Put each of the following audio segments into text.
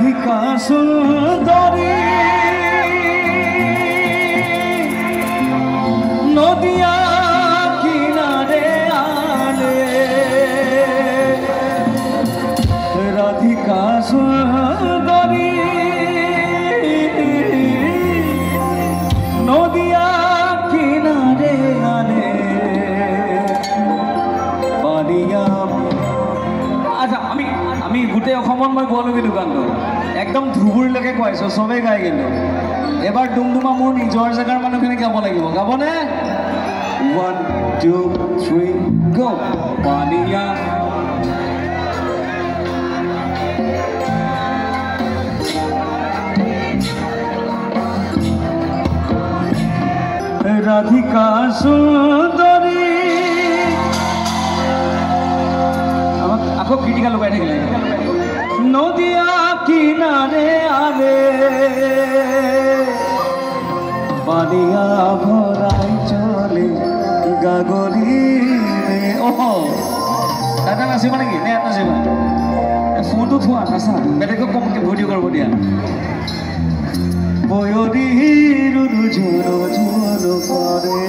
রাধিকা সুন্দরী নদিয়া কিনারে আলে রাধিকা সুন্দরী নদিয়া কিনারে আলে বালিয়া। আচ্ছা আমি গোটেই অসমত মই গোৱা কিন্তু গানটো একদম ধ্ৰুৱৰীলৈকে কোৱাইছোঁ, চবেই গাই কিন্তু এবাৰ ডুমডুমা মোৰ নিজৰ জেগাৰ মানুহখিনি গাব লাগিব। গাবনে? 1 2 3 গো। বালিয়া রাধিকা সুন্দরী আকৌ ক্ৰিটিকেল লগাই থাকিলে নদিয়া কিনারে আলে বালিয়া ভরাই চলে গাগরি রে। দাদা নাচিবা নেকি নে নাচিবা? ফোনটো থোৱা নাচা, বেলেগক কমকৈ ভিডিঅ' কৰিব দিয়া। বয়রির ঝুনো ঝুনো করে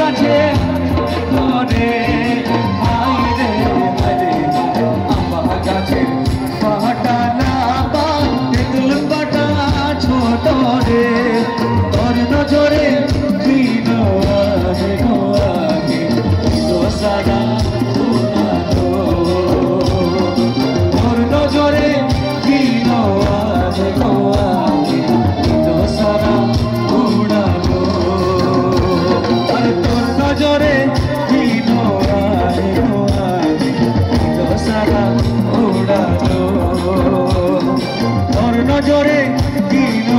কাছে করে আইরে আরে আমার কাছে পাটা না বা তেতুল পাটা ছোট রে তোর নজরে দিন আগে গো আগে তো সারা উনাতো তোর নজরে দিন আগে গো আগে তো সারা উড়ালো আর তোর নজরে দিন আগে গো আগে তো সারা উড়ালো তোর নজরে দিন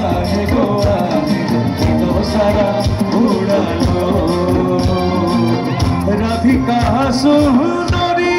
আগে গো আগে তো সারা উড়ালো রাধিকা সুন্দরী